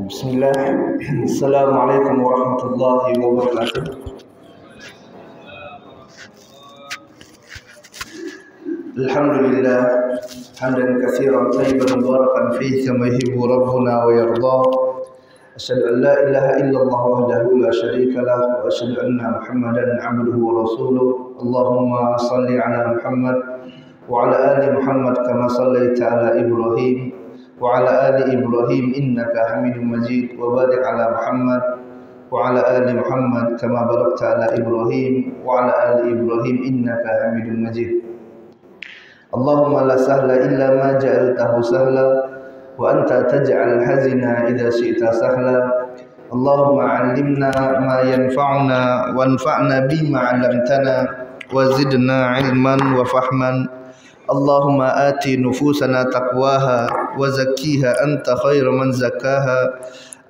Bismillah. Assalamualaikum warahmatullahi wabarakatuh. Alhamdulillah hamdan katsiran tayyiban mubarakan fihi kama yuhibbu rabbuna wa yarda. Asyhadu an la ilaha illallah wahdahu la syarika lah wa asyhadu anna Muhammadan 'abduhu wa rasuluh. Allahumma shalli ala Muhammad wa ala ali Muhammad kama shallaita ala Ibrahim wa ala ali Ibrahim innaka Hamidum Majid wa barik ala Muhammad wa ala ali Muhammad kama barakta ala Ibrahim wa ala ali Ibrahim innaka Hamidum Majid. Allahumma la sahla illa ma ja'altahu sahla wa anta taj'al hazina idza syi'ta sahla. Allahumma 'allimna ma yanfa'una wanfa'na bima 'allamtana wa zidna 'ilman wa fahman. Allahumma ati nufusana taqwaha wa zakkiha anta khairu man zakkaha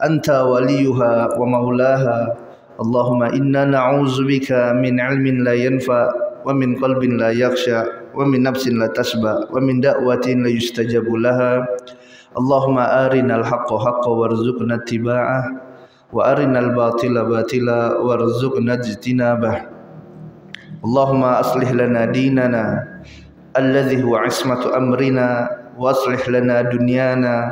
anta waliyuha wa maulaha. Allahumma inna na'udzubika min 'ilmin la yanfa wa min qalbin la yakhsha wa min nafsin la tasba wa min da'watin la yustajabu laha. Allahumma arinal haqqa haqqan warzuqna ittiba'ah wa arinal batila batila warzuqna ijtinabah. Allahumma aslih lana dinana alladhi huwa ismatu amrina wa aslih lana dunyana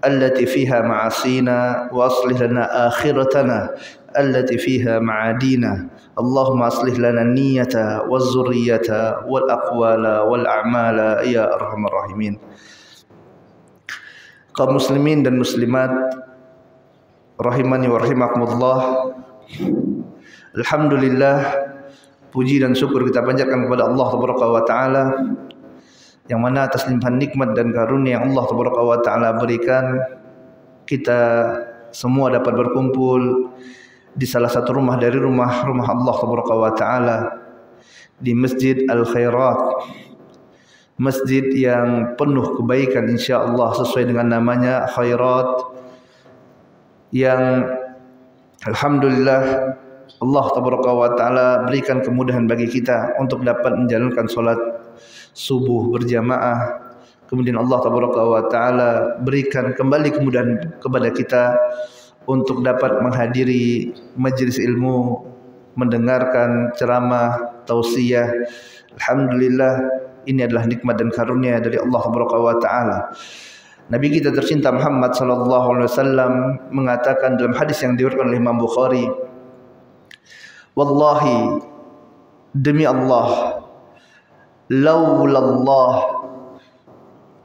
allati fiha ma'asina wa aslih lana akhiratana allati fiha ma'adina. Allahumma aslih lana niyyata waz zurriyyata wal aqwala wal a'mala ya arhamar rahimin. Kaum muslimin dan muslimat rahimani wa rahimakumullah. Alhamdulillah, puji dan syukur kita panjatkan kepada Allah Tabaraka wa Ta'ala, yang mana atas limpahan nikmat dan karunia yang Allah Tabaraka wa Ta'ala berikan, kita semua dapat berkumpul di salah satu rumah dari rumah-rumah Allah Tabaraka wa Ta'ala, di Masjid Al-Khairat, masjid yang penuh kebaikan insyaallah sesuai dengan namanya Khairat, yang alhamdulillah Allah Tabaraka wa Ta'ala berikan kemudahan bagi kita untuk dapat menjalankan solat subuh berjamaah. Kemudian Allah Tabaraka wa Ta'ala berikan kembali kemudahan kepada kita untuk dapat menghadiri majelis ilmu, mendengarkan ceramah, tausiah. Alhamdulillah, ini adalah nikmat dan karunia dari Allah Tabaraka wa Ta'ala. Nabi kita tercinta Muhammad sallallahu alaihi wasallam mengatakan dalam hadis yang diriwayatkan oleh Imam Bukhari, wallahi, demi Allah, laulallah,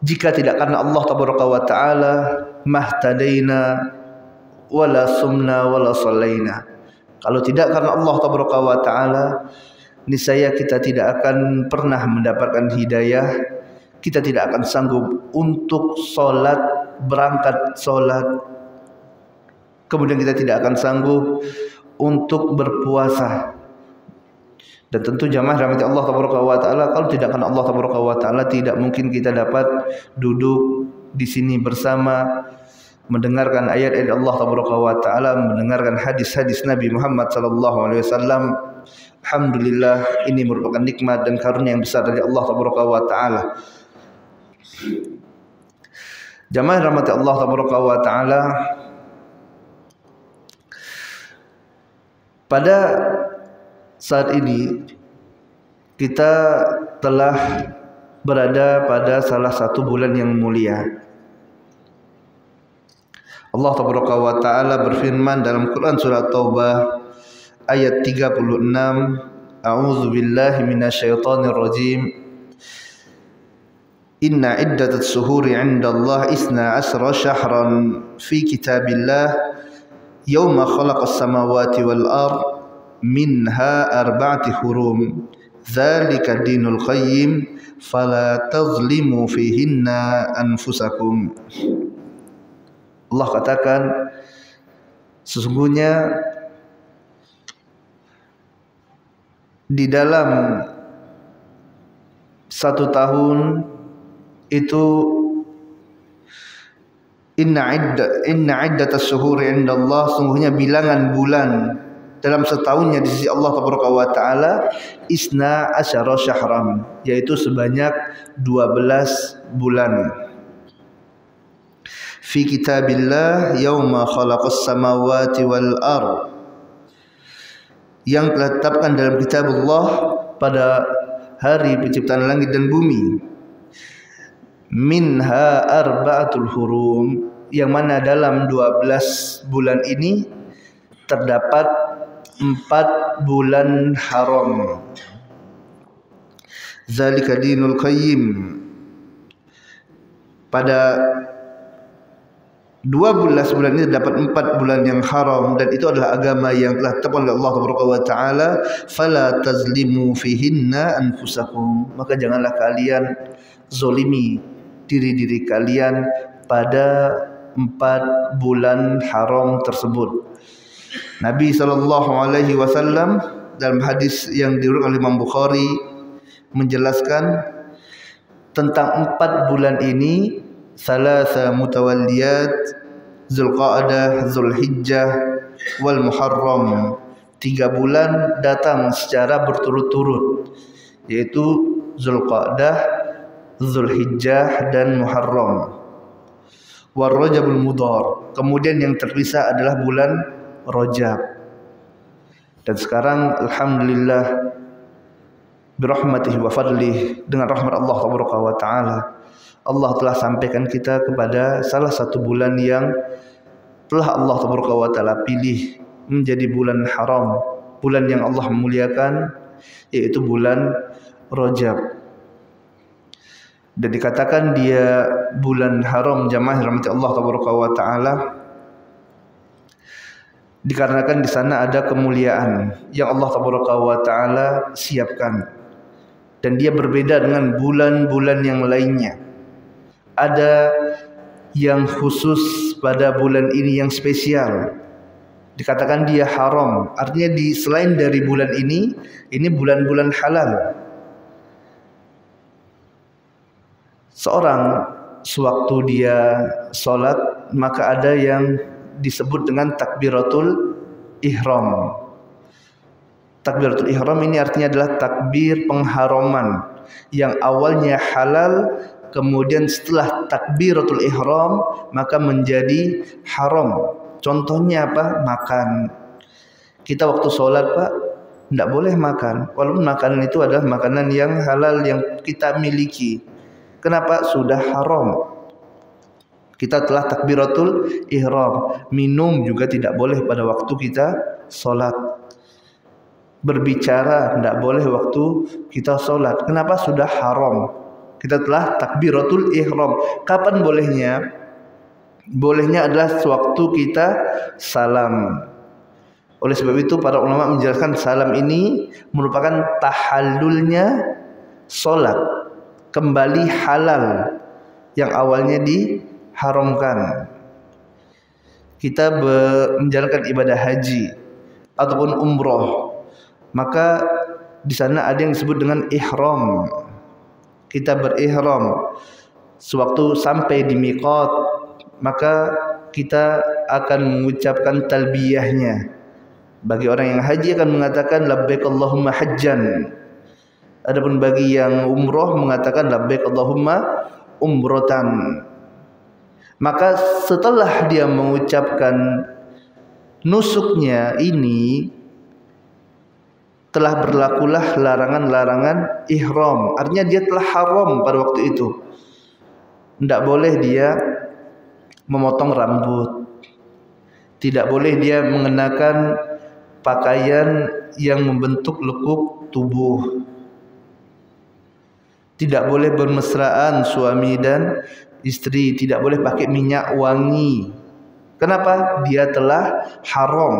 jika tidak karena Allah Tabaraka wa Ta'ala, mahtadaina wala sumna wala sallaina. Kalau tidak karena Allah Tabaraka wa Ta'ala, niscaya kita tidak akan pernah mendapatkan hidayah. Kita tidak akan sanggup untuk solat, berangkat solat. Kemudian kita tidak akan sanggup untuk berpuasa. Dan tentu jamaah rahmati Allah Tabaraka wa Ta'ala, kalau tidak karena Allah Tabaraka wa Ta'ala, tidak mungkin kita dapat duduk di sini bersama, mendengarkan ayat-ayat Allah Tabaraka wa Ta'ala, mendengarkan hadis-hadis Nabi Muhammad sallallahu alaihi wasallam. Alhamdulillah, ini merupakan nikmat dan karunia yang besar dari Allah Tabaraka wa Ta'ala. Jamaah rahmati Allah Tabaraka wa Ta'ala, pada saat ini kita telah berada pada salah satu bulan yang mulia. Allah Tabaraka wa Ta'ala berfirman dalam Quran surah Taubah ayat 36, A'udzu billahi minasyaitonir rajim. Inna iddatas shuhuri 'indallah 12 syahran fi kitabillah yauma khalaqas samawati wal ard minha arba'ati hurum dzalika dinul qayyim fala tazlimu fihinna anfusakum. Allah katakan, sesungguhnya di dalam satu tahun itu inna iddatas syuhuri indallah, sungguhnya bilangan bulan dalam setahunnya di sisi Allah Tabaraka wa Ta'ala, isna asyara syahran, yaitu sebanyak 12 bulan. fi kitabillah yauma khalaqas samawati wal ard, yang telah ditetapkan dalam kitabullah pada hari penciptaan langit dan bumi. Minha arba'atul hurum, yang mana dalam 12 bulan ini terdapat 4 bulan haram. Zalika dinul qayyim, pada 12 bulan ini terdapat 4 bulan yang haram, dan itu adalah agama yang telah ditetapkan oleh Allah Subhanahu wa taala. Fala tazlimu fihinna anfusakum, maka janganlah kalian zolimi diri-diri kalian pada 4 bulan haram tersebut. Nabi SAW dalam hadis yang diriwayatkan oleh Imam Bukhari menjelaskan tentang 4 bulan ini, salasa mutawalliyat, Zulqa'dah, Zulhijjah, wal Muharram. 3 bulan datang secara berturut-turut, yaitu Zulqa'dah, Zulhijjah, dan Muharram. War Rajabul Mudhar, kemudian yang terpisah adalah bulan Rajab. Dan sekarang alhamdulillah birahmatihi wa fadlih, dengan rahmat Allah wa ta'ala, Allah telah sampaikan kita kepada salah satu bulan yang telah Allah wa ta'ala pilih menjadi bulan haram, bulan yang Allah muliakan, yaitu bulan Rajab. Dan dikatakan dia bulan haram, jamaah rahmati Allah wa ta'ala, dikarenakan di sana ada kemuliaan yang Allah wa ta'ala siapkan. Dan dia berbeda dengan bulan-bulan yang lainnya. Ada yang khusus pada bulan ini yang spesial. Dikatakan dia haram, artinya selain dari bulan ini bulan-bulan halal. Seorang sewaktu dia sholat, maka ada yang disebut dengan takbiratul ihram. Takbiratul ihram ini artinya adalah takbir pengharaman yang awalnya halal, kemudian setelah takbiratul ihram maka menjadi haram. Contohnya apa? Makan. Kita waktu sholat, Pak, tidak boleh makan, walaupun makanan itu adalah makanan yang halal yang kita miliki. Kenapa? Sudah haram. Kita telah takbiratul ihram. Minum juga tidak boleh pada waktu kita sholat. Berbicara tidak boleh waktu kita sholat. Kenapa? Sudah haram. Kita telah takbiratul ihram. Kapan bolehnya? Bolehnya adalah sewaktu kita salam. Oleh sebab itu para ulama menjelaskan salam ini merupakan tahallulnya sholat, kembali halal yang awalnya diharamkan. Kita menjalankan ibadah haji ataupun umroh, maka di sana ada yang disebut dengan ihram. Kita berihram sewaktu sampai di miqat, maka kita akan mengucapkan talbiyahnya. Bagi orang yang haji akan mengatakan labbaik Allahumma hajjan. Adapun bagi yang umroh mengatakan labbaik Allahumma umrotan. Maka setelah dia mengucapkan nusuknya ini, telah berlakulah larangan-larangan ihram. Artinya dia telah haram pada waktu itu. Tidak boleh dia memotong rambut. Tidak boleh dia mengenakan pakaian yang membentuk lekuk tubuh. Tidak boleh bermesraan suami dan istri. Tidak boleh pakai minyak wangi. Kenapa? Dia telah haram.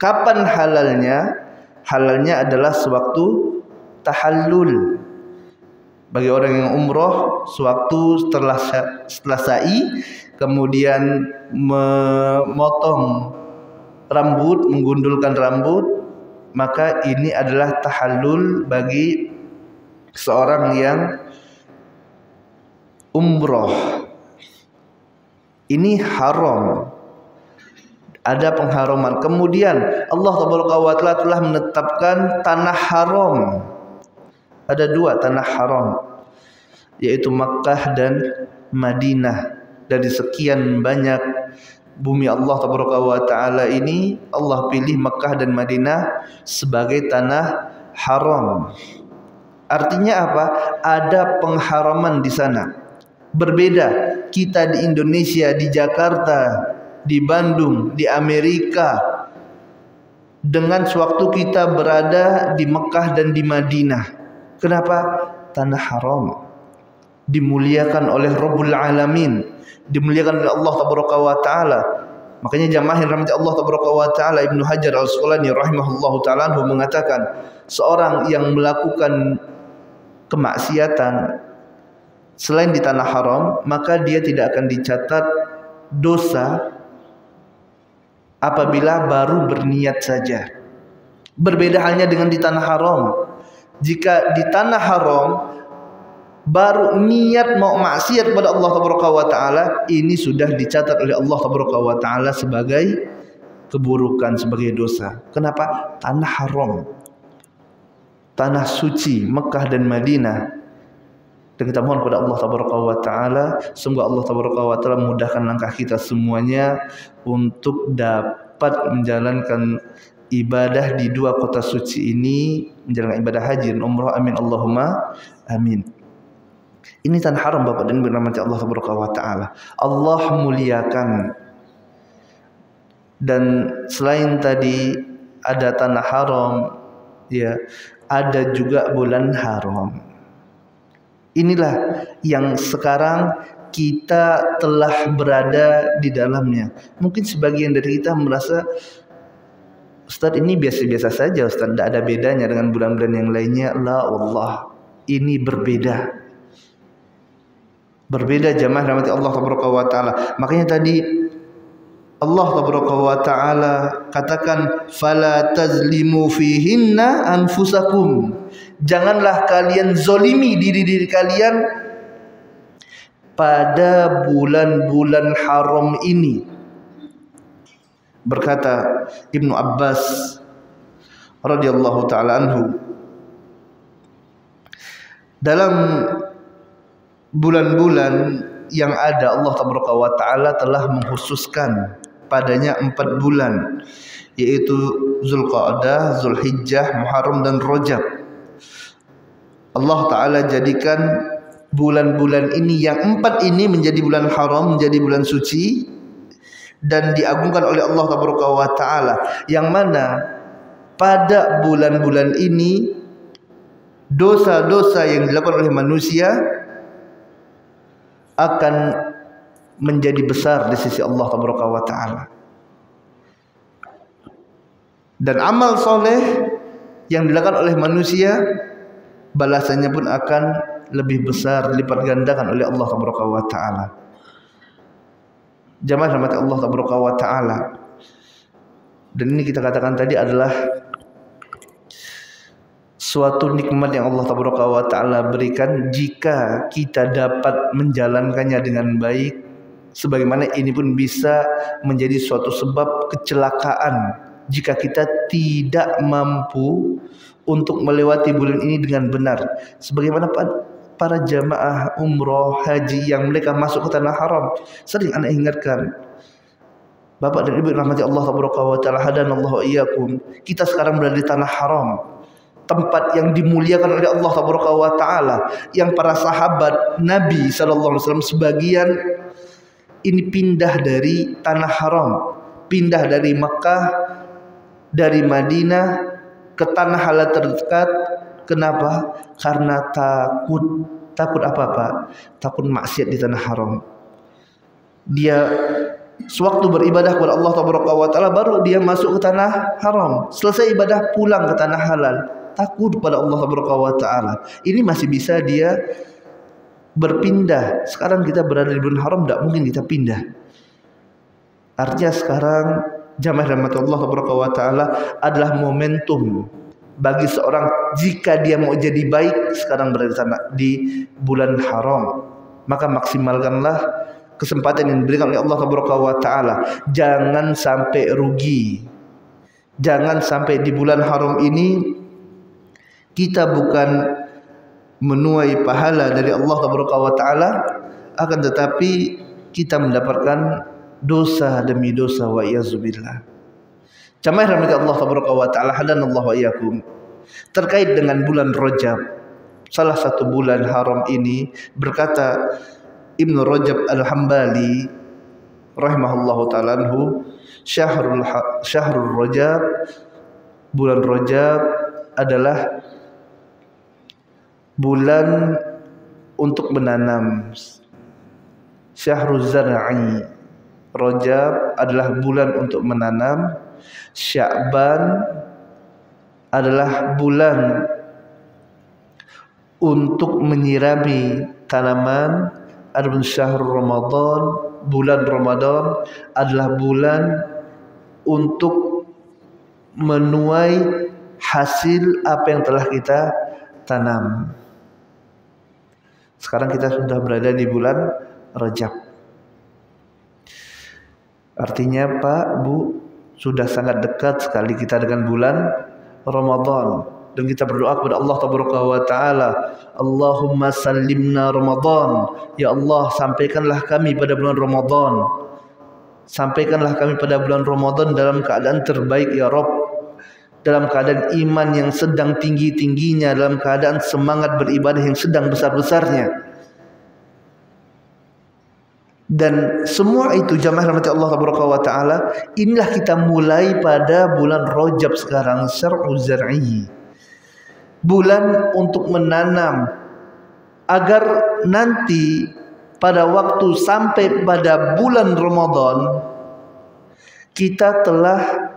Kapan halalnya? Halalnya adalah sewaktu tahallul. Bagi orang yang umroh, sewaktu setelah sa'i, kemudian memotong rambut, menggundulkan rambut, maka ini adalah tahallul bagi seorang yang umroh. Ini haram. Ada pengharaman. Kemudian Allah Taala telah menetapkan tanah haram. Ada 2 tanah haram, yaitu Makkah dan Madinah. dari sekian banyak bumi Allah Tabaraka wa Ta'ala ini, Allah pilih Mekah dan Madinah sebagai tanah haram. Artinya apa? Ada pengharaman di sana. Berbeda kita di Indonesia, di Jakarta, di Bandung, di Amerika, dengan sewaktu kita berada di Mekah dan di Madinah. Kenapa? Tanah haram, dimuliakan oleh Rabbul Alamin, dimuliakan oleh Allah Tabaraka wa Ta'ala. Makanya jamaah yang rahmati Allah Tabaraka wa Ta'ala, Ibnu Hajar Al-Asqalani rahimahullahu ta'ala mengatakan, seorang yang melakukan kemaksiatan selain di tanah haram, maka dia tidak akan dicatat dosa apabila baru berniat saja. Berbeda halnya dengan di tanah haram. Jika di tanah haram baru niat mau maksiat pada Allah Tabaraka wa Ta'ala, ini sudah dicatat oleh Allah Tabaraka wa Ta'ala sebagai keburukan, sebagai dosa. Kenapa? Tanah haram, tanah suci Mekah dan Madinah. Dan kita mohon kepada Allah Tabaraka wa Ta'ala, semoga Allah Tabaraka wa Ta'ala memudahkan langkah kita semuanya untuk dapat menjalankan ibadah di dua kota suci ini, menjalankan ibadah haji dan umrah. Amin Allahumma amin. Ini tanah haram Bapak dan Ibu rahmati Allah Tabaraka wa Ta'ala. Allah muliakan. Dan selain tadi ada tanah haram, ya, ada juga bulan haram. Inilah yang sekarang kita telah berada di dalamnya. Mungkin sebagian dari kita merasa, Ustaz, ini biasa-biasa saja, Ustaz, tidak ada bedanya dengan bulan-bulan yang lainnya. La Allah, ini berbeda. Berbeda jamaah rahmati Allah Tabaraka wa Ta'ala. Makanya tadi Allah Tabaraka wa Ta'ala katakan, fala tazlimu fihinna anfusakum. Janganlah kalian zolimi diri-diri kalian pada bulan-bulan haram ini. Berkata Ibnu Abbas radhiyallahu ta'ala anhu, dalam bulan-bulan yang ada Allah Tabaraka wa Ta'ala telah mengkhususkan padanya 4 bulan, yaitu Zulqa'dah, Zulhijjah, Muharram dan Rajab. Allah Ta'ala jadikan bulan-bulan ini, yang 4 ini menjadi bulan haram, menjadi bulan suci, dan diagungkan oleh Allah Tabaraka wa Ta'ala, yang mana pada bulan-bulan ini dosa-dosa yang dilakukan oleh manusia akan menjadi besar di sisi Allah Tabaraka wa Ta'ala, dan amal soleh yang dilakukan oleh manusia balasannya pun akan lebih besar, dilipat gandakan oleh Allah Tabaraka wa Ta'ala. Jamaah rahmati Allah Tabaraka wa Ta'ala. Dan ini kita katakan tadi adalah suatu nikmat yang Allah Tabaraka wa Ta'ala berikan jika kita dapat menjalankannya dengan baik. Sebagaimana ini pun bisa menjadi suatu sebab kecelakaan jika kita tidak mampu untuk melewati bulan ini dengan benar. Sebagaimana para jamaah umroh haji yang mereka masuk ke tanah haram, sering anak ingatkan, Bapak dan Ibu rahmati Allah Tabaraka wa Ta'ala, hadanallahu iyyakum, kita sekarang berada di tanah haram, tempat yang dimuliakan oleh Allah Tabaraka wa Ta'ala, yang para sahabat Nabi sallallahu alaihi wasallam sebagian ini pindah dari tanah haram, pindah dari Mekah, dari Madinah ke tanah halal terdekat. Kenapa? Karena takut apa Pak? Takut maksiat di tanah haram. Dia sewaktu beribadah kepada Allah Tabaraka wa Ta'ala baru dia masuk ke tanah haram. Selesai ibadah pulang ke tanah halal, takut kepada Allah Tabaraka wa Ta'ala. Ini masih bisa dia berpindah. Sekarang kita berada di bulan haram, tidak mungkin kita pindah. Artinya sekarang jamaah rahmat Allah Tabaraka wa Ta'ala adalah momentum bagi seorang, jika dia mau jadi baik sekarang berada di bulan haram, maka maksimalkanlah kesempatan yang diberikan oleh Allah Tabaraka wa Ta'ala. Jangan sampai rugi, jangan sampai di bulan haram ini kita bukan menuai pahala dari Allah Tabaraka wa Ta'ala, akan tetapi kita mendapatkan dosa demi dosa, wa iyazubillah. Jamaah rahmati Allah tabaraka wa taala, hadanallahu wa iyyakum. Terkait dengan bulan Rajab, salah satu bulan haram ini, berkata Ibnu Rajab Al-Hambali rahimahullahu taala anhu, syahrul Rajab, bulan Rajab adalah bulan untuk menanam. Syahrul zar'i, Rajab adalah bulan untuk menanam. Sya'ban adalah bulan untuk menyirami tanaman. Adapun syahrul Ramadan, bulan Ramadan adalah bulan untuk menuai hasil apa yang telah kita tanam. Sekarang kita sudah berada di bulan Rajab. Artinya Pak, Bu, sudah sangat dekat sekali kita dengan bulan Ramadan. Dan kita berdoa kepada Allah Tabaraka wa Ta'ala, Allahumma sallimna Ramadan. Ya Allah, sampaikanlah kami pada bulan Ramadan. Sampaikanlah kami pada bulan Ramadan dalam keadaan terbaik ya Rabb. Dalam keadaan iman yang sedang tinggi-tingginya, dalam keadaan semangat beribadah yang sedang besar-besarnya. Dan semua itu jamaah rahmati Allah tabaraka wa taala, inilah kita mulai pada bulan Rajab sekarang, syar'u zar'i. Bulan untuk menanam agar nanti pada waktu sampai pada bulan Ramadan kita telah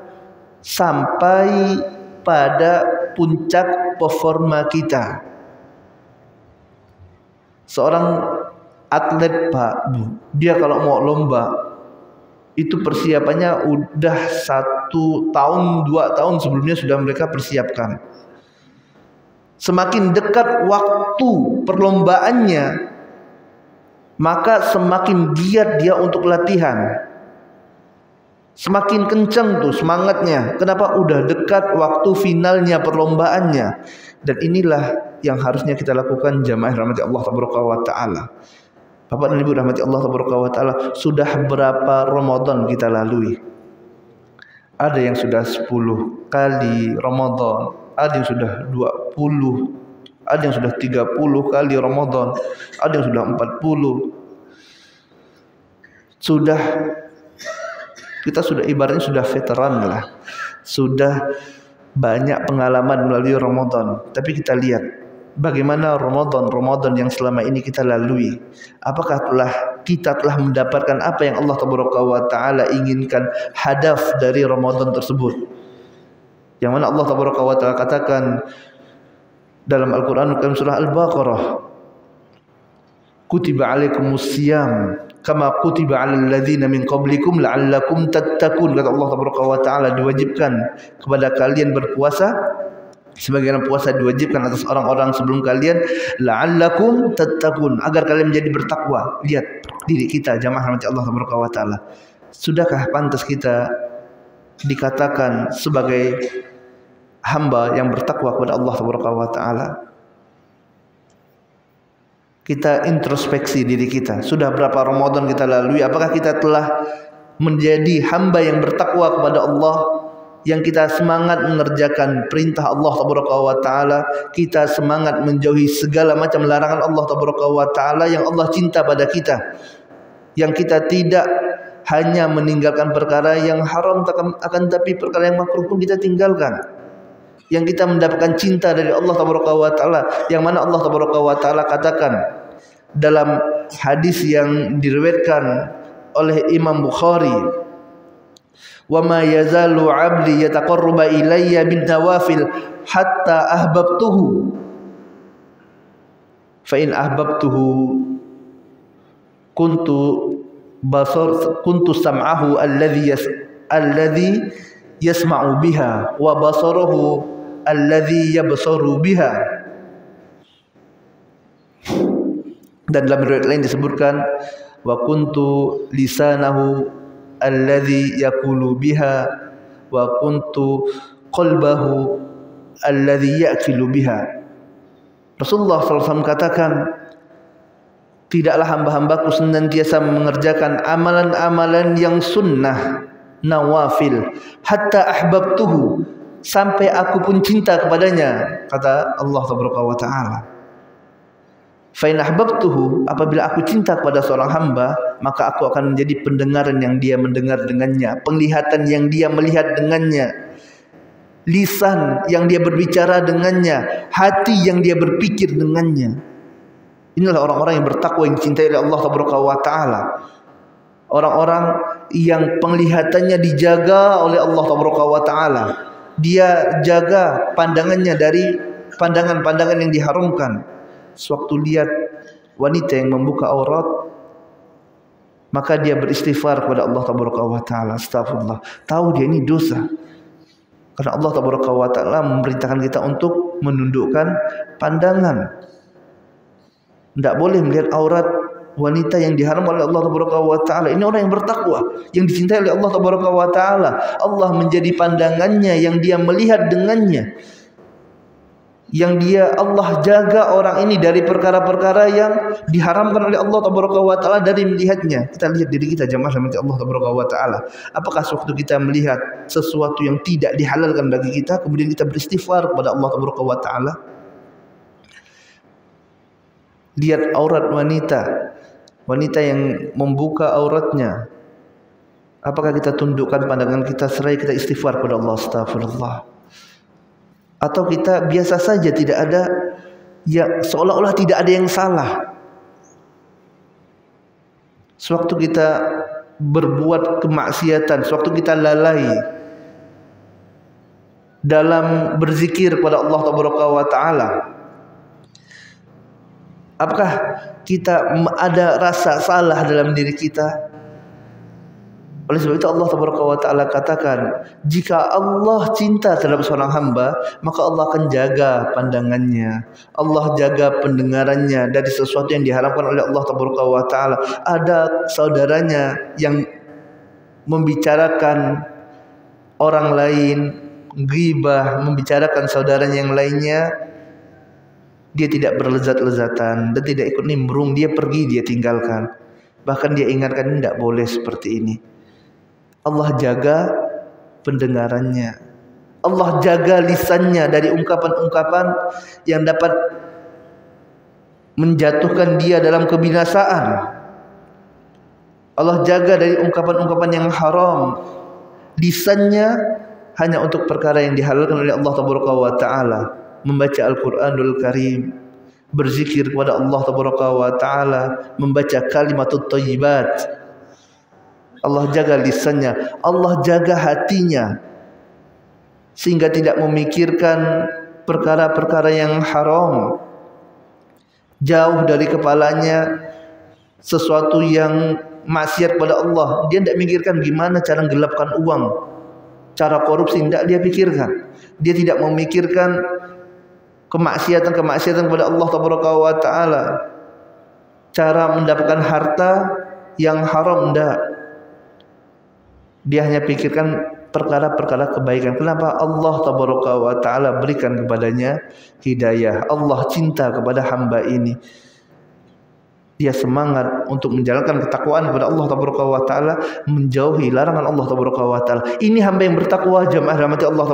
sampai pada puncak performa kita. Seorang atlet Pak, Bu, dia kalau mau lomba itu persiapannya udah 1 tahun 2 tahun sebelumnya sudah mereka persiapkan. Semakin dekat waktu perlombaannya, maka semakin giat dia untuk latihan. Semakin kencang tuh semangatnya. Kenapa? Udah dekat waktu finalnya perlombaannya. Dan inilah yang harusnya kita lakukan jamaah rahmati Allah wa ta'ala. Bapak dan Ibu rahmati Allah wa ta'ala, sudah berapa Ramadan kita lalui? Ada yang sudah 10 kali Ramadan, ada yang sudah 20, ada yang sudah 30 kali Ramadan, ada yang sudah 40. Kita sudah ibaratnya sudah veteran lah, sudah banyak pengalaman melalui Ramadan. Tapi kita lihat bagaimana Ramadan yang selama ini kita lalui. Apakah kita telah mendapatkan apa yang Allah Taala inginkan, hadaf dari Ramadan tersebut? Yang mana Allah Taala katakan dalam Al-Quran surah Al-Baqarah, kutiba alaikumus siyam kama kutiba alal ladzina min qablikum la'allakum tattaqun. Kata Allah Taala, diwajibkan kepada kalian berpuasa sebagaimana puasa diwajibkan atas orang-orang sebelum kalian, la'allakum tattaqun, agar kalian menjadi bertakwa. Lihat diri kita jamaah rahmati Allah Taala. Sudahkah pantas kita dikatakan sebagai hamba yang bertakwa kepada Allah Taala? Kita introspeksi diri kita. Sudah berapa Ramadan kita lalui? Apakah kita telah menjadi hamba yang bertakwa kepada Allah, yang kita semangat mengerjakan perintah Allah Taala, kita semangat menjauhi segala macam larangan Allah Taala yang Allah cinta pada kita, yang kita tidak hanya meninggalkan perkara yang haram, akan tapi perkara yang makruh pun kita tinggalkan, yang kita mendapatkan cinta dari Allah Taala, yang mana Allah Taala katakan dalam hadis yang diriwayatkan oleh Imam Bukhari, wa ma yazalu 'abdi yataqarraba ilayya bin nawafil hatta ahbabtuhu fa in ahbabtuhu kuntu sam'ahu alladhi yasma'u biha wa basaruhu alladhi yabsaru biha. Dan dalam riwayat lain disebutkan wa kuntu lisanahu alladhi yaqulu biha wa kuntu qalbahu alladhi ya'kilu biha. Rasulullah SAW katakan, tidaklah hamba-hambaku senantiasa mengerjakan amalan-amalan yang sunnah, nawafil, hatta ahbabtuhu, sampai aku pun cinta kepadanya, kata Allah Taala. Fa in ahbabtuhu, apabila aku cinta kepada seorang hamba, maka aku akan menjadi pendengaran yang dia mendengar dengannya, penglihatan yang dia melihat dengannya, lisan yang dia berbicara dengannya, hati yang dia berpikir dengannya. Inilah orang-orang yang bertakwa, yang dicintai oleh Allah Taala. Orang-orang yang penglihatannya dijaga oleh Allah Taala. Dia jaga pandangannya dari pandangan-pandangan yang diharamkan. Sewaktu lihat wanita yang membuka aurat, maka dia beristighfar kepada Allah Taala. Astagfirullah. Tahu dia ini dosa. Karena Allah Taala memerintahkan kita untuk menundukkan pandangan. Tidak boleh melihat aurat wanita yang diharamkan oleh Allah Taala. Ini orang yang bertakwa, yang dicintai oleh Allah Taala. Allah menjadi pandangannya, yang dia melihat dengannya, yang dia Allah jaga orang ini dari perkara-perkara yang diharamkan oleh Allah Taala dari melihatnya. Kita lihat diri kita, jemaah rahmati Allah Taala. Apakah sewaktu kita melihat sesuatu yang tidak dihalalkan bagi kita, kemudian kita beristighfar kepada Allah Taala? Lihat aurat wanita yang membuka auratnya, apakah kita tundukkan pandangan kita seraya kita istighfar kepada Allah, astagfirullah? Atau kita biasa saja, tidak ada, ya seolah-olah tidak ada yang salah. Sewaktu kita berbuat kemaksiatan, sewaktu kita lalai dalam berzikir kepada Allah Taala, apakah kita ada rasa salah dalam diri kita? Oleh sebab itu Allah Taala katakan, jika Allah cinta terhadap seorang hamba, maka Allah akan jaga pandangannya, Allah jaga pendengarannya dari sesuatu yang diharapkan oleh Allah Taala. Ada saudaranya yang membicarakan orang lain, ghibah, membicarakan saudaranya yang lainnya, dia tidak berlezat-lezatan dan tidak ikut nimbrung, dia pergi, dia tinggalkan. Bahkan dia ingatkan, ini tidak boleh seperti ini. Allah jaga pendengarannya, Allah jaga lisannya dari ungkapan-ungkapan yang dapat menjatuhkan dia dalam kebinasaan. Allah jaga dari ungkapan-ungkapan yang haram. Lisannya hanya untuk perkara yang dihalalkan oleh Allah Taala. Membaca Al-Quranul Karim, berzikir kepada Allah Taala, membaca kalimatut thayyibat. Allah jaga lisannya, Allah jaga hatinya, sehingga tidak memikirkan perkara-perkara yang haram. Jauh dari kepalanya sesuatu yang maksiat pada Allah. Dia tidak mikirkan gimana cara menggelapkan uang, cara korupsi, tidak dia pikirkan. Dia tidak memikirkan kemaksiatan kepada Allah Taala, cara mendapatkan harta yang haram, tidak. Dia hanya pikirkan perkara-perkara kebaikan. Kenapa? Allah Taala berikan kepadanya hidayah. Allah cinta kepada hamba ini. Dia semangat untuk menjalankan ketakwaan kepada Allah Taala, menjauhi larangan Allah Taala. Ini hamba yang bertakwa, jemaah rahmati Allah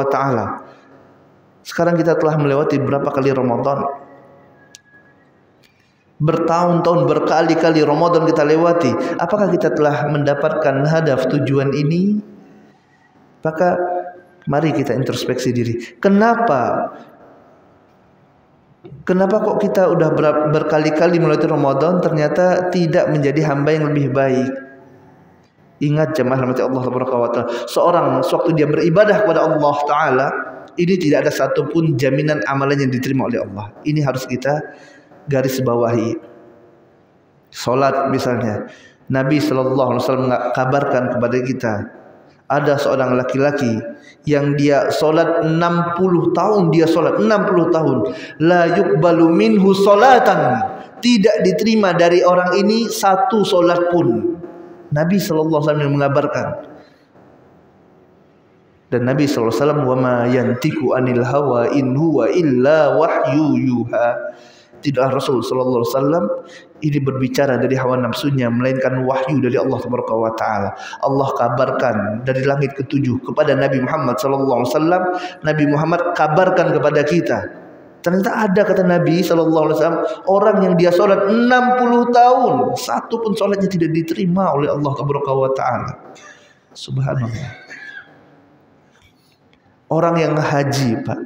Taala. Sekarang kita telah melewati berapa kali Ramadan? Bertahun-tahun, berkali-kali Ramadan kita lewati. Apakah kita telah mendapatkan hadaf tujuan ini? Maka mari kita introspeksi diri. Kenapa kok kita udah berkali-kali melewati Ramadan ternyata tidak menjadi hamba yang lebih baik? Ingat jemaah rahmati Allah Taala, seorang sewaktu dia beribadah kepada Allah Taala, ini tidak ada satupun jaminan amalan yang diterima oleh Allah. Ini harus kita garis bawahi. Salat misalnya, Nabi sallallahu alaihi wasallam kabarkan kepada kita, ada seorang laki-laki yang dia salat 60 tahun, dia salat 60 tahun, la yuqbalu minhu salatan, tidak diterima dari orang ini satu salat pun. Nabi sallallahu alaihi wasallam mengabarkan. Dan Nabi sallallahu alaihi wasallam, wa ma yantiqu anil hawa in huwa illa wahyu yuha, Tidaklah Rasul sallallahu alaihi wasallam ini berbicara dari hawa nafsunya, melainkan wahyu dari Allah Taala. Allah kabarkan dari langit ketujuh kepada Nabi Muhammad sallallahu alaihi wasallam, Nabi Muhammad kabarkan kepada kita. Ternyata ada, kata Nabi sallallahu alaihi wasallam, orang yang dia salat 60 tahun, satu pun salatnya tidak diterima oleh Allah Taala. Subhanallah. Orang yang haji, Pak,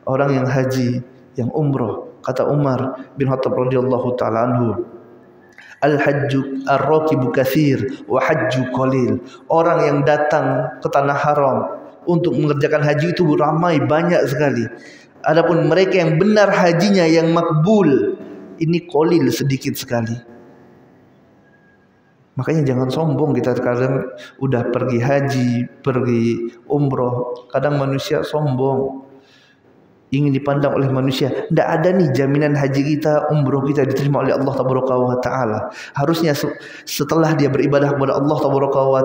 orang yang haji, yang umroh, kata Umar bin Khattab radhiyallahu taala anhu, al-hajju ar-rakibu katsir wa hajju qalil. Orang yang datang ke tanah haram untuk mengerjakan haji itu ramai, banyak sekali. Adapun mereka yang benar hajinya, yang makbul, ini qalil, sedikit sekali. Makanya jangan sombong kita. Kadang udah pergi haji, pergi umroh, kadang manusia sombong, ingin dipandang oleh manusia. Tidak ada nih jaminan haji kita, umroh kita diterima oleh Allah Taala. Harusnya setelah dia beribadah kepada Allah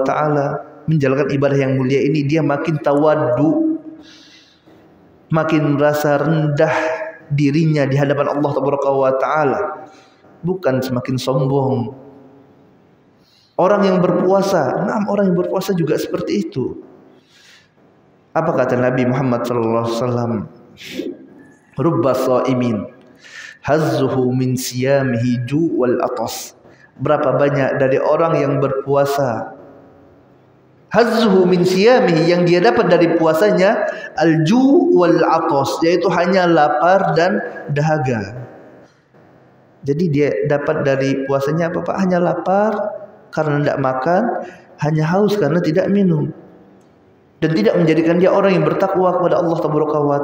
Taala, menjalankan ibadah yang mulia ini, dia makin tawaddu, makin merasa rendah dirinya di hadapan Allah Taala, bukan semakin sombong. Orang yang berpuasa, orang yang berpuasa juga seperti itu. Apa kata Nabi Muhammad sallallahu alaihi wasallam? Rubba shaimin hazzuhu min siyamihi ju' wal atas. Berapa banyak dari orang yang berpuasa, hazzuhu min siyamihi, yang dia dapat dari puasanya al-ju' wal atas, yaitu hanya lapar dan dahaga. Jadi dia dapat dari puasanya apa, Pak? Hanya lapar karena tidak makan, hanya haus karena tidak minum, dan tidak menjadikan dia orang yang bertakwa kepada Allah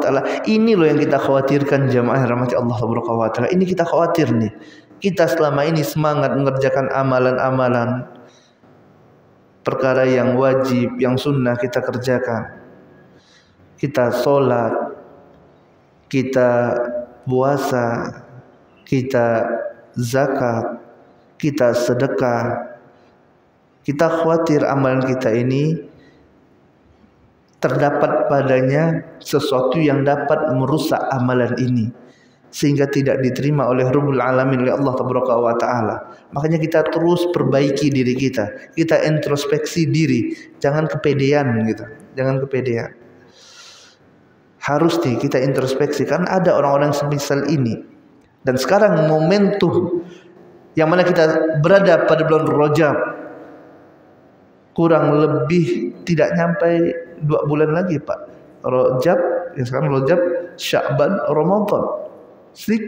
Taala. Ini loh yang kita khawatirkan, jamaah rahmati Allah Taala. Ini kita khawatir nih. Kita selama ini semangat mengerjakan amalan-amalan, perkara yang wajib, yang sunnah kita kerjakan. Kita sholat, kita puasa, kita zakat, kita sedekah. Kita khawatir amalan kita ini terdapat padanya sesuatu yang dapat merusak amalan ini, sehingga tidak diterima oleh Rabbul Alamin, oleh Allah Taala. Makanya kita terus perbaiki diri kita, kita introspeksi diri, jangan kepedean gitu, jangan kepedean. Harus kita introspeksi, kan ada orang-orang semisal ini. Dan sekarang momentum yang mana kita berada pada bulan Rajab, kurang lebih tidak nyampe 2 bulan lagi, Pak. Rajab, ya sekarang Rajab, Sya'ban, Ramadan.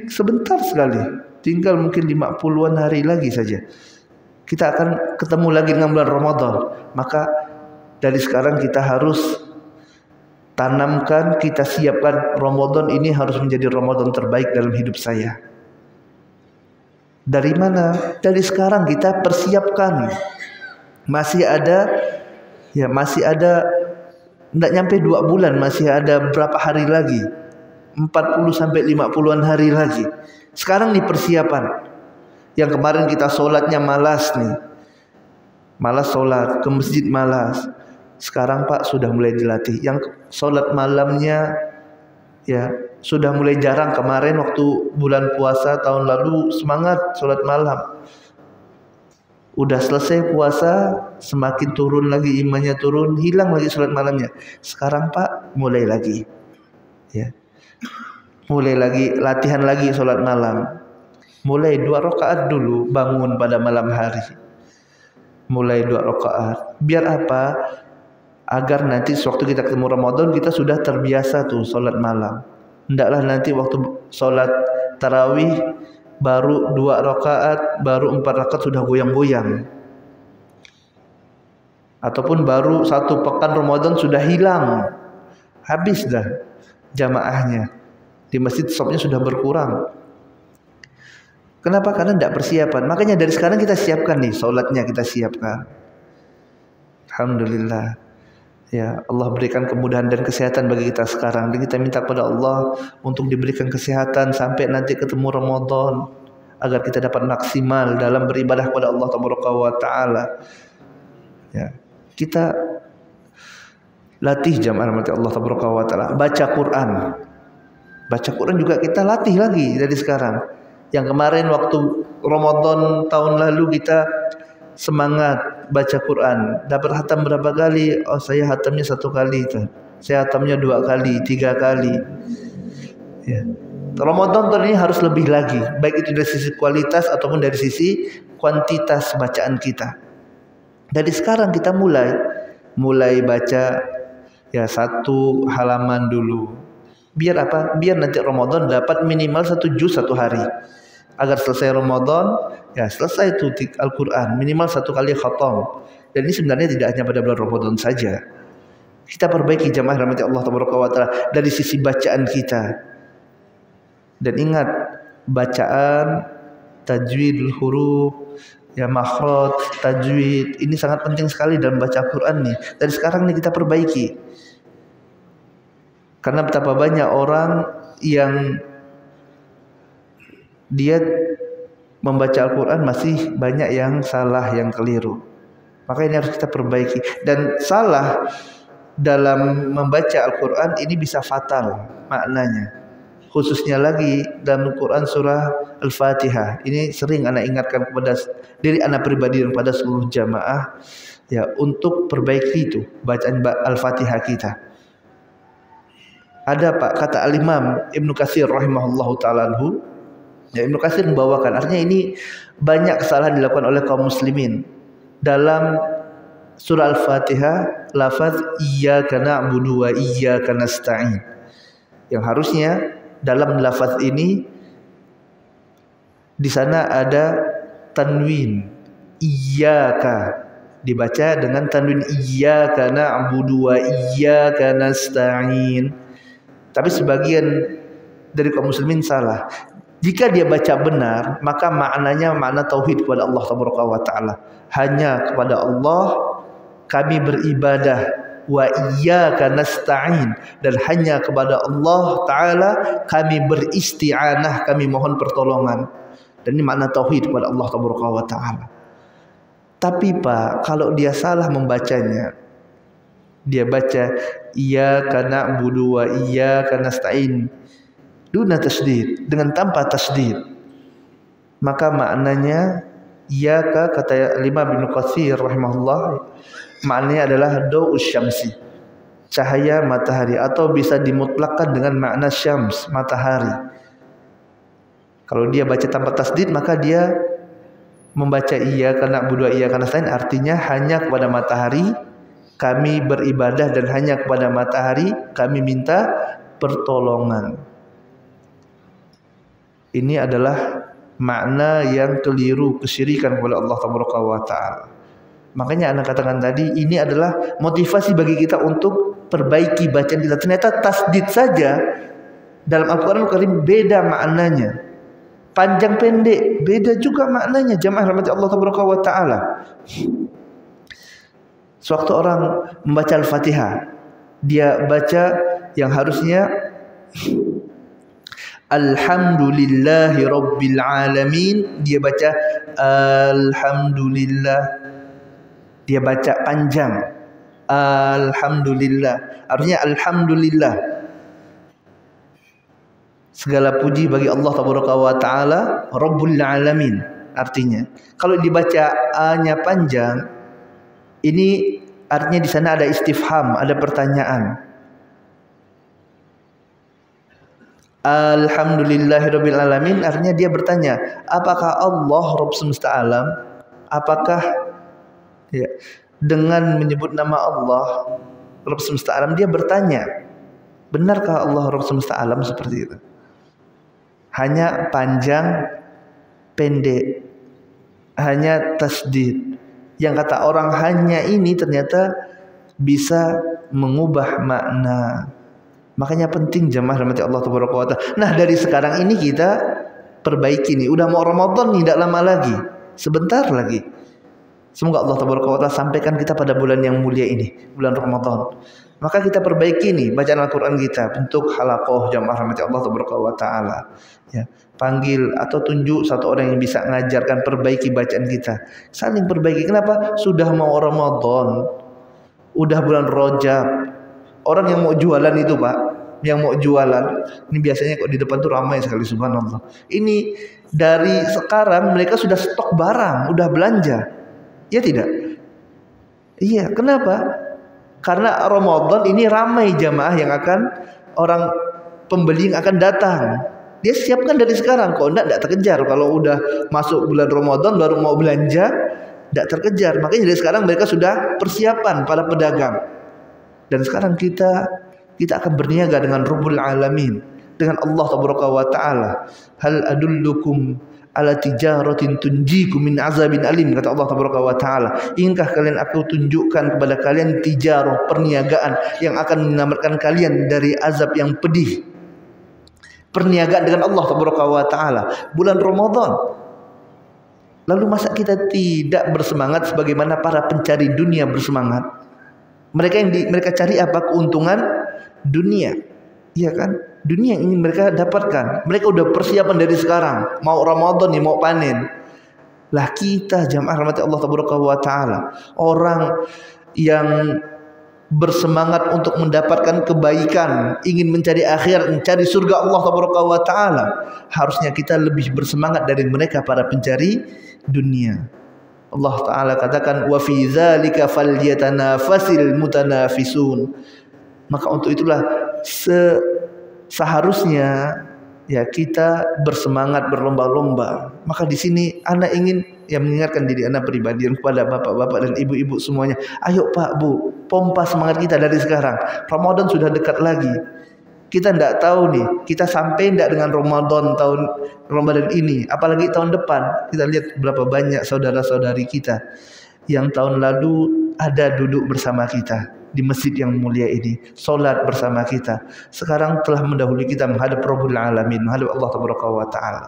Sebentar sekali. Tinggal mungkin 50-an hari lagi saja. Kita akan ketemu lagi dengan bulan Ramadan. Maka dari sekarang kita harus tanamkan, kita siapkan, Ramadan ini harus menjadi Ramadan terbaik dalam hidup saya. Dari mana? Dari sekarang kita persiapkan. Masih ada tidak nyampe 2 bulan, masih ada berapa hari lagi, 40 sampai 50-an hari lagi. Sekarang nih persiapan. Yang kemarin kita sholatnya malas nih, malas sholat, ke masjid malas. Sekarang Pak sudah mulai dilatih. Yang sholat malamnya ya sudah mulai jarang. Kemarin waktu bulan puasa tahun lalu semangat sholat malam. Udah selesai puasa, semakin turun lagi imannya, turun, hilang lagi sholat malamnya. Sekarang Pak mulai lagi, ya, mulai lagi latihan lagi sholat malam. Mulai 2 rakaat dulu, bangun pada malam hari. Mulai 2 rakaat. Biar apa? Agar nanti sewaktu kita ketemu Ramadan, kita sudah terbiasa tuh sholat malam. Hendaklah nanti waktu sholat tarawih baru 2 rakaat, baru 4 rakaat sudah goyang-goyang. Ataupun baru 1 pekan Ramadan sudah hilang, habis dah jamaahnya. Di masjid sopnya sudah berkurang. Kenapa? Karena tidak persiapan. Makanya dari sekarang kita siapkan nih, sholatnya kita siapkan. Alhamdulillah. Ya, Allah berikan kemudahan dan kesehatan bagi kita sekarang. Dan kita minta kepada Allah untuk diberikan kesehatan sampai nanti ketemu Ramadan, agar kita dapat maksimal dalam beribadah kepada Allah Taala. Ya, kita latih jamaah rahmati Allah Taala. Baca Quran. Baca Quran juga kita latih lagi dari sekarang. Yang kemarin waktu Ramadan tahun lalu kita semangat baca Quran. Dapat hatam berapa kali? Oh, saya hatamnya 1 kali. Saya hatamnya 2 kali, 3 kali. Ya. Ramadan tahun ini harus lebih lagi, baik itu dari sisi kualitas ataupun dari sisi kuantitas bacaan kita. Dari sekarang kita mulai baca ya 1 halaman dulu. Biar apa? Biar nanti Ramadan dapat minimal 1 juz 1 hari. Agar selesai Ramadan, ya selesai itu Al-Quran, minimal 1 kali khatam. Dan ini sebenarnya tidak hanya pada bulan Ramadan saja. Kita perbaiki jamaah rahmati Allah Taala dari sisi bacaan kita. Dan ingat, bacaan, tajwidul huruf, ya makhraj, tajwid, ini sangat penting sekali dalam baca Al-Quran nih. Dari sekarang nih kita perbaiki. Karena betapa banyak orang yang dia membaca Al-Quran masih banyak yang salah, yang keliru. Maka ini harus kita perbaiki. Dan salah dalam membaca Al-Quran ini bisa fatal maknanya. Khususnya lagi dalam Al-Quran surah Al-Fatihah. Ini sering anak ingatkan kepada diri anak pribadi dan pada seluruh jamaah, ya, untuk perbaiki itu bacaan Al-Fatihah kita. Ada Pak, kata Al-Imam Ibnu Katsir rahimahullahu ta'ala anhu, ya, Ibnu Katsir membawakan, artinya ini banyak kesalahan dilakukan oleh kaum muslimin dalam surah Al-Fatihah, lafaz iyyaka na'budu wa iyyaka nasta'in. Yang harusnya dalam lafaz ini di sana ada tanwin iyyaka, dibaca dengan tanwin iyyaka na'budu wa iyyaka nasta'in. Tapi sebagian dari kaum muslimin salah. Jika dia baca benar, maka maknanya makna tauhid kepada Allah Taala. Hanya kepada Allah kami beribadah, wa iyyaka nasta'in, dan hanya kepada Allah Taala kami beristi'anah, kami mohon pertolongan. Dan ini makna tauhid kepada Allah Taala. Tapi Pak, kalau dia salah membacanya, dia baca iyyaka na'budu wa iyyaka nasta'in duna tasdid, dengan tanpa tasdid, maka maknanya iyyaka, kata Imam Ibnu Katsir rahimahullah, maknanya adalah daus syamsi, cahaya matahari, atau bisa dimutlakkan dengan makna syams, matahari. Kalau dia baca tanpa tasdid, maka dia membaca iyyaka na'budu wa iyyaka nasta'in, artinya hanya kepada matahari kami beribadah dan hanya kepada matahari kami minta pertolongan. Ini adalah makna yang keliru, kesyirikan kepada Allah Taala. Makanya anak katakan tadi, ini adalah motivasi bagi kita untuk perbaiki bacaan kita. Ternyata tasdid saja dalam Al-Quran Al-Karim beda maknanya. Panjang pendek beda juga maknanya, jamaah rahmati Allah Taala. Sewaktu orang membaca Al-Fatihah, dia baca yang harusnya Alhamdulillahi Rabbil Alamin, dia baca Alhamdulillah. Dia baca panjang Alhamdulillah, artinya Alhamdulillah, segala puji bagi Allah Taala Rabbul Alamin. Artinya kalau dibaca A-nya panjang, ini artinya di sana ada istifham, ada pertanyaan. Alhamdulillahirabbil alamin, artinya dia bertanya, apakah Allah Rabb semesta alam? Apakah, ya, dengan menyebut nama Allah Rabb semesta alam, dia bertanya, benarkah Allah Rabb semesta alam? Seperti itu. Hanya panjang pendek, hanya tasdid. Yang kata orang hanya ini ternyata bisa mengubah makna. Makanya penting jemaah rahmati Allah Taala. Nah, dari sekarang ini kita perbaiki nih. Udah mau Ramadan nih, tidak lama lagi, sebentar lagi. Semoga Allah Taala sampaikan kita pada bulan yang mulia ini, bulan Ramadan. Maka kita perbaiki nih bacaan Al-Quran kita, bentuk halaqah jemaah rahmati Allah Taala. Ya, panggil atau tunjuk satu orang yang bisa mengajarkan, perbaiki bacaan kita, saling perbaiki. Kenapa? Sudah mau Ramadan, udah bulan Rajab. Orang yang mau jualan itu Pak, yang mau jualan. Ini biasanya kok di depan tuh ramai sekali, subhanallah. Ini dari sekarang mereka sudah stok barang, udah belanja. Ya tidak? Iya, kenapa? Karena Ramadan ini ramai jamaah yang akan, orang pembeli yang akan datang. Dia siapkan dari sekarang, kok enggak terkejar. Kalau udah masuk bulan Ramadan baru mau belanja, enggak terkejar. Makanya dari sekarang mereka sudah persiapan para pedagang. Dan sekarang kita akan berniaga dengan Rabbul Alamin, dengan Allah Tabaraka wa Ta'ala. Hal adullukum ala tijaratin tunjikum min azabin alim, kata Allah Tabaraka wa Ta'ala. Ingatkah kalian aku tunjukkan kepada kalian tijarah, perniagaan yang akan menyelamatkan kalian dari azab yang pedih. Perniagaan dengan Allah Tabaraka wa Ta'ala bulan Ramadan. Lalu masa kita tidak bersemangat sebagaimana para pencari dunia bersemangat? Mereka cari apa? Keuntungan dunia, iya kan? Dunia yang ingin mereka dapatkan. Mereka udah persiapan dari sekarang, mau Ramadan nih, mau panen. Lah kita jamaah rahmati Allah Tabaraka wa Ta'ala, orang yang bersemangat untuk mendapatkan kebaikan, ingin mencari akhirat, mencari surga Allah Tabaraka wa Ta'ala, harusnya kita lebih bersemangat dari mereka para pencari dunia. Allah Ta'ala katakan, wa fi dzalika falyatanafasil mutanafisun. Maka untuk itulah seharusnya ya kita bersemangat berlomba-lomba. Maka di sini anak ingin mengingatkan diri anak pribadi dan kepada bapak-bapak dan ibu-ibu semuanya. Ayo Pak, Bu, pompa semangat kita dari sekarang. Ramadan sudah dekat lagi. Kita tidak tahu nih, kita sampai tidak dengan Ramadan ini, apalagi tahun depan. Kita lihat berapa banyak saudara-saudari kita yang tahun lalu ada duduk bersama kita di masjid yang mulia ini, solat bersama kita. Sekarang telah mendahului kita menghadap Rabbul Alamin, menghadap Allah Tabaraka wa Ta'ala.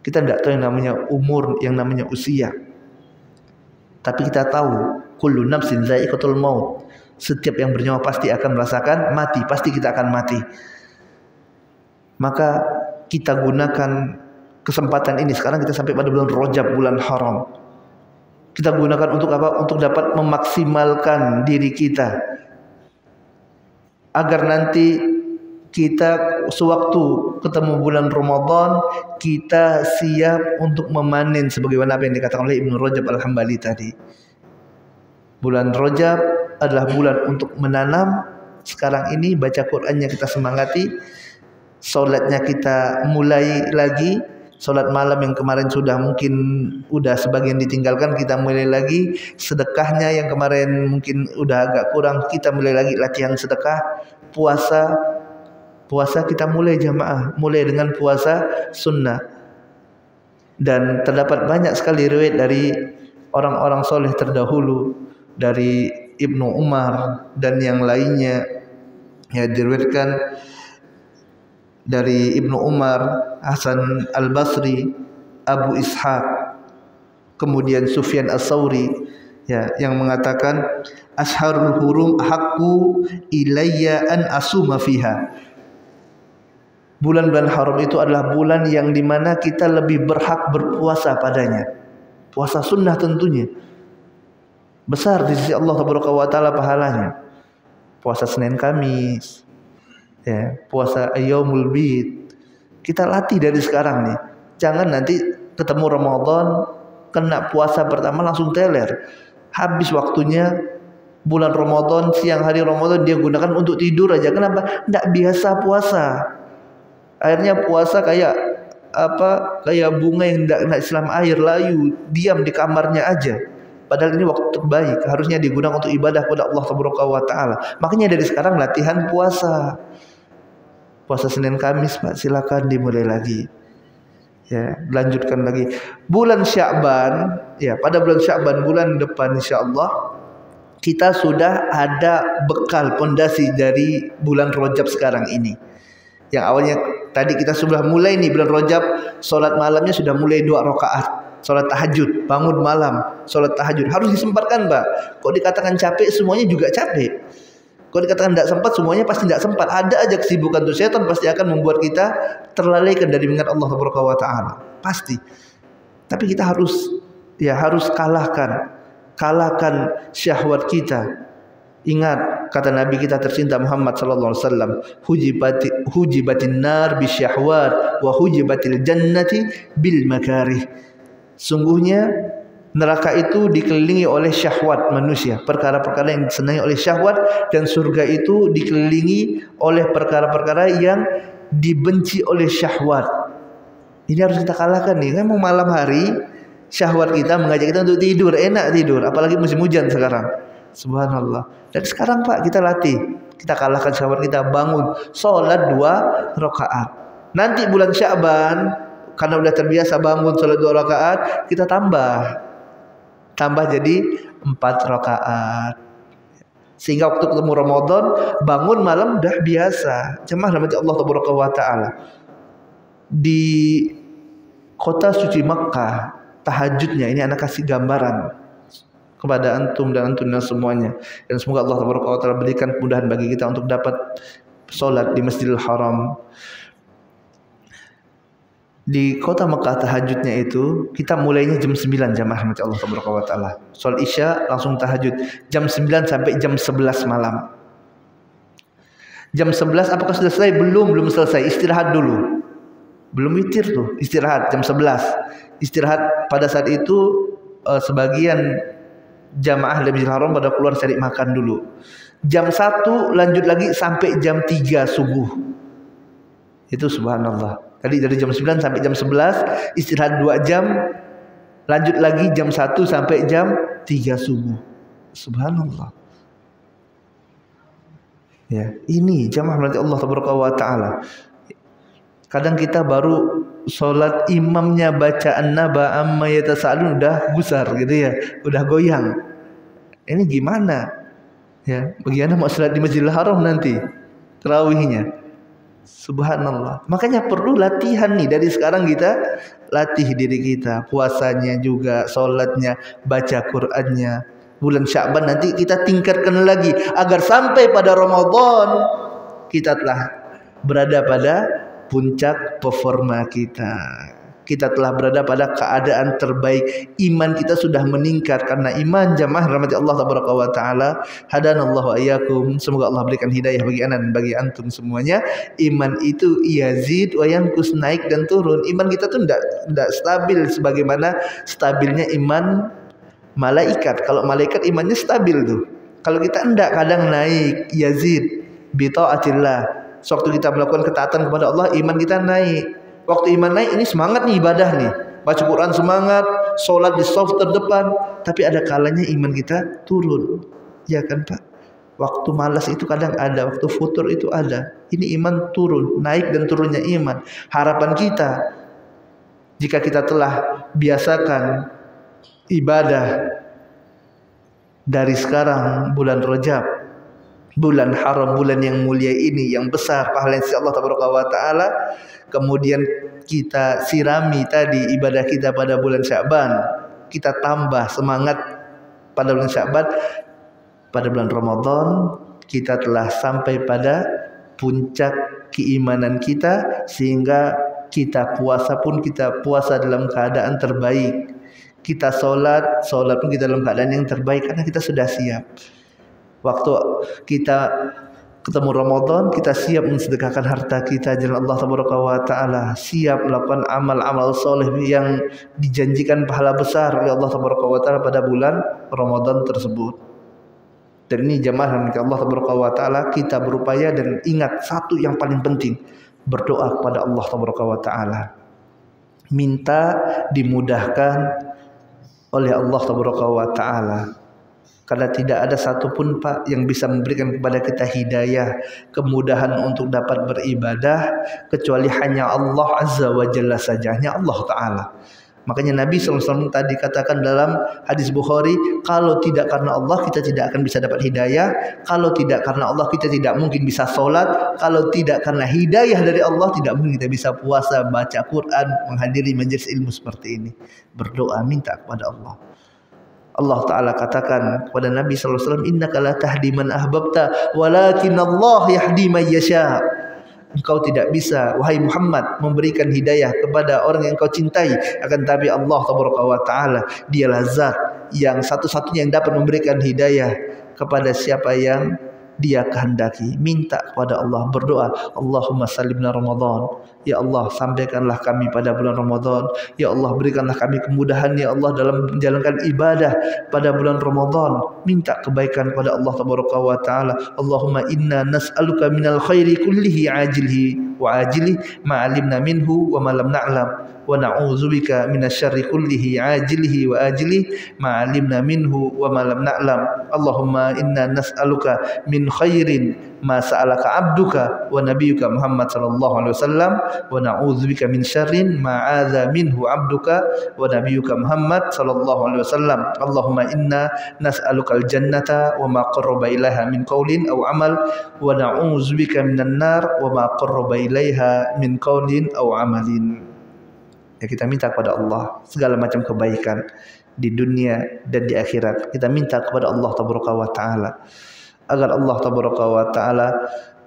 Kita tidak tahu yang namanya umur, yang namanya usia. Tapi kita tahu kullu nafsin dha'iqatul maut. Setiap yang bernyawa pasti akan merasakan mati, pasti kita akan mati. Maka kita gunakan kesempatan ini. Sekarang kita sampai pada bulan Rajab, bulan haram. Kita gunakan untuk apa? Untuk dapat memaksimalkan diri kita, agar nanti kita sewaktu ketemu bulan Ramadan, kita siap untuk memanen sebagaimana apa yang dikatakan oleh Ibnu Rajab Al-Hambali tadi. Bulan Rajab adalah bulan untuk menanam. Sekarang ini baca Qur'annya kita semangati, salatnya kita mulai lagi. Salat malam yang kemarin sudah mungkin udah sebagian ditinggalkan, kita mulai lagi. Sedekahnya yang kemarin mungkin udah agak kurang, kita mulai lagi latihan sedekah. Puasa kita mulai jamaah, mulai dengan puasa sunnah. Dan terdapat banyak sekali riwayat dari orang-orang soleh terdahulu, dari Ibnu Umar dan yang lainnya, ya, diriwayatkan dari Ibnu Umar, Hasan Al-Basri, Abu Ishaq, kemudian Sufyan As-Sauri, ya, yang mengatakan asharul hurum haqqu ilayya an asuma fiha. Bulan-bulan haram itu adalah bulan yang dimana kita lebih berhak berpuasa padanya. Puasa sunnah tentunya besar di sisi Allah Tabaraka wa Ta'ala pahalanya. Puasa Senin Kamis, ya, puasa Yaumul Bid. Kita latih dari sekarang nih. Jangan nanti ketemu Ramadan, kena puasa pertama langsung teler. Habis waktunya bulan Ramadan, siang hari Ramadan dia gunakan untuk tidur aja. Kenapa? Tidak biasa puasa. Akhirnya puasa kayak apa? Kayak bunga yang tidak kena siram air, layu, diam di kamarnya aja. Padahal ini waktu terbaik, harusnya digunakan untuk ibadah kepada Allah Tabaraka wa Ta'ala. Makanya dari sekarang latihan puasa. Puasa Senin Kamis, Pak, silakan dimulai lagi. Ya, lanjutkan lagi. Bulan Sya'ban, ya, pada bulan Sya'ban bulan depan insyaallah kita sudah ada bekal pondasi dari bulan Rajab sekarang ini. Yang awalnya tadi kita sudah mulai nih bulan Rajab, salat malamnya sudah mulai 2 rakaat. Salat tahajud, bangun malam, salat tahajud harus disempatkan, Mbak. Kok dikatakan capek, semuanya juga capek. Kok dikatakan tidak sempat, semuanya pasti tidak sempat. Ada aja kesibukan tuh, setan pasti akan membuat kita terlalaikan dari mengingat Allah Subhanahu wa Ta'ala. Pasti. Tapi kita harus kalahkan syahwat kita. Ingat, kata Nabi kita tercinta Muhammad sallallahu alaihi wasallam, hujibatin nar bisyahwat wa hujibatil jannati bil makarih. Sungguhnya neraka itu dikelilingi oleh syahwat manusia, perkara-perkara yang disenangi oleh syahwat, dan surga itu dikelilingi oleh perkara-perkara yang dibenci oleh syahwat. Ini harus kita kalahkan nih. Kan mau malam hari syahwat kita mengajak kita untuk tidur, enak tidur, apalagi musim hujan sekarang. Subhanallah. Dan sekarang Pak kita latih, kita kalahkan syahwat kita, bangun sholat 2 rakaat. Nanti bulan Sya'ban karena udah terbiasa bangun sholat 2 rakaat, kita tambah jadi 4 rakaat. Sehingga waktu ketemu Ramadan bangun malam udah biasa. Jemaah rahmati Allah taala. Di kota suci Makkah tahajudnya, ini anak kasih gambaran kepada antum dan antunna semuanya, dan semoga Allah taala berikan kemudahan bagi kita untuk dapat sholat di Masjidil Haram. Di kota Mekah tahajudnya itu kita mulainya jam 9 jamaah rahmati Allah taala. Sholat Isya langsung tahajud jam 9 sampai jam 11 malam. Jam 11 apakah sudah selesai? Belum selesai, istirahat dulu. Belum witir tuh, istirahat jam 11. Istirahat pada saat itu sebagian jamaah di Masjidil Haram pada keluar cari makan dulu. Jam 1 lanjut lagi sampai jam 3 subuh. Itu subhanallah. Tadi dari jam 9 sampai jam 11, istirahat 2 jam, lanjut lagi jam 1 sampai jam 3 subuh. Subhanallah. Ya, ini jamaah rahmati Allah taala. Kadang kita baru sholat imamnya bacaan naba amma yatasaalun udah gusar gitu ya, udah goyang. Ini gimana? Ya, bagaimana mau sholat di Masjidil Haram nanti tarawihnya? Subhanallah. Makanya perlu latihan nih dari sekarang, kita latih diri kita, puasanya juga, sholatnya, baca Qur'annya. Bulan Sya'ban nanti kita tingkatkan lagi agar sampai pada Ramadan kita telah berada pada puncak performa kita. Kita telah berada pada keadaan terbaik. Iman kita sudah meningkat karena iman, jamaah rahmati Allah taala. Hadanallahu ayyakum. Semoga Allah berikan hidayah bagi ana dan bagi antum semuanya. Iman itu yazid wa yanqus, naik dan turun. Iman kita tuh tidak stabil sebagaimana stabilnya iman malaikat. Kalau malaikat imannya stabil tuh. Kalau kita enggak, kadang naik, yazid bi taatillah. Sewaktu kita melakukan ketaatan kepada Allah, iman kita naik. Waktu iman naik, ini semangat nih ibadah nih, baca Quran semangat, sholat di shaf terdepan. Tapi ada kalanya iman kita turun, ya kan Pak? Waktu malas itu kadang ada, waktu futur itu ada. Ini iman turun, naik dan turunnya iman. Harapan kita, jika kita telah biasakan ibadah dari sekarang bulan Rajab, bulan haram, bulan yang mulia ini, yang besar pahala insya Allah taala, kemudian kita sirami tadi ibadah kita pada bulan Sya'ban, kita tambah semangat pada bulan Sya'ban, pada bulan Ramadan kita telah sampai pada puncak keimanan kita, sehingga kita puasa pun kita puasa dalam keadaan terbaik, kita sholat pun kita dalam keadaan yang terbaik karena kita sudah siap. Waktu kita ketemu Ramadan, kita siap mensedekahkan harta kita jalan Allah taala, siap melakukan amal-amal soleh yang dijanjikan pahala besar oleh Allah taala pada bulan Ramadan tersebut. Dan ini jamaah yang Allah taala, kita berupaya dan ingat satu yang paling penting, berdoa kepada Allah taala, minta dimudahkan oleh Allah taala. Karena tidak ada satupun Pak yang bisa memberikan kepada kita hidayah, kemudahan untuk dapat beribadah, kecuali hanya Allah Azza wa Jalla saja, hanya Allah Ta'ala. Makanya Nabi SAW tadi katakan dalam hadis Bukhari, kalau tidak karena Allah kita tidak akan bisa dapat hidayah, kalau tidak karena Allah kita tidak mungkin bisa sholat, kalau tidak karena hidayah dari Allah tidak mungkin kita bisa puasa, baca Quran, menghadiri majelis ilmu seperti ini. Berdoa, minta kepada Allah. Allah Ta'ala katakan kepada Nabi SAW, innaka la tahdi man ahbabta walakin Allah yahdi man yasha. Engkau tidak bisa wahai Muhammad memberikan hidayah kepada orang yang engkau cintai, akan tapi Allah Ta'ala dialah zat yang satu-satunya yang dapat memberikan hidayah kepada siapa yang Dia kehendaki. Minta kepada Allah, berdoa, Allahumma salimna Ramadan. Ya Allah, sampaikanlah kami pada bulan Ramadan. Ya Allah, berikanlah kami kemudahan ya Allah dalam menjalankan ibadah pada bulan Ramadan. Minta kebaikan kepada Allah tabaraka wa taala. Allahumma inna nas'aluka minal khairi kullihi ajilihi wa ajilihi ma 'alimna minhu wa ma lam na'lam. Wa na'udzubika minasyarri kullihi ajilihi wa ajilihi ma 'alimna minhu wa ma lam na'lam. Allahumma inna nas'aluka min khairin ma sa'alaka 'abduka wa nabiyyuka Muhammad sallallahu alaihi wasallam wa na'udzubika min syarrin ma 'adza minhu 'abduka wa nabiyyuka Muhammad sallallahu alaihi wasallam. Allahumma inna nas'aluka al-jannata wa ma qarraba ilaiha min qaulin aw amal wa na'udzubika minan nar wa ma qarraba ilaiha min qaulin aw amalin. Ya, kita minta kepada Allah segala macam kebaikan di dunia dan di akhirat. Kita minta kepada Allah tabaraka wa taala agar Allah tabaraka wa taala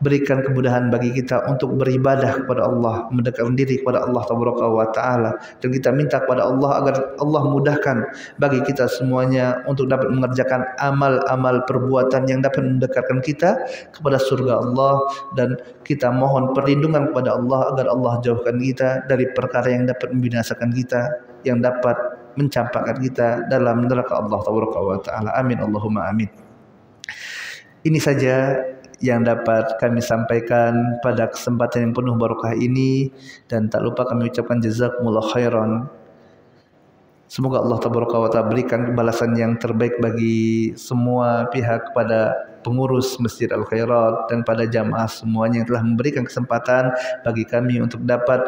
berikan kemudahan bagi kita untuk beribadah kepada Allah, mendekatkan diri kepada Allah tabaraka wa taala, dan kita minta kepada Allah agar Allah mudahkan bagi kita semuanya untuk dapat mengerjakan amal-amal perbuatan yang dapat mendekatkan kita kepada surga Allah, dan kita mohon perlindungan kepada Allah agar Allah jauhkan kita dari perkara yang dapat membinasakan kita, yang dapat mencampakkan kita dalam neraka Allah tabaraka wa taala. Amin Allahumma amin. Ini saja yang dapat kami sampaikan pada kesempatan yang penuh barakah ini, dan tak lupa kami ucapkan jazakumullah khairan. Semoga Allah tabaraka wa taala berikan balasan yang terbaik bagi semua pihak, kepada pengurus Masjid Al Khairat dan pada jamaah semuanya yang telah memberikan kesempatan bagi kami untuk dapat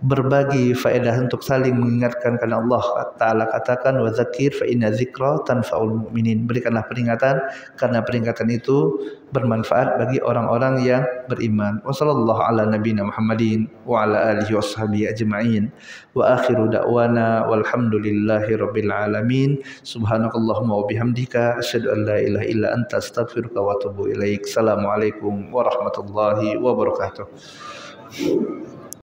berbagi faedah, untuk saling mengingatkan, karena Allah Ta'ala katakan wa dzakir fa inna dzikra tanfa'ul mu'minin. Berikanlah peringatan karena peringatan itu bermanfaat bagi orang-orang yang beriman. Wa sallallahu ala nabiyina Muhammadin wa ala alihi washabihi ajma'in. Wa akhiru da'wana walhamdulillahi rabbil alamin. Subhanakallahumma wa bihamdika asyhadu an la ilaha illa anta astaghfiruka wa atubu ilaik. Assalamualaikum warahmatullahi wabarakatuh.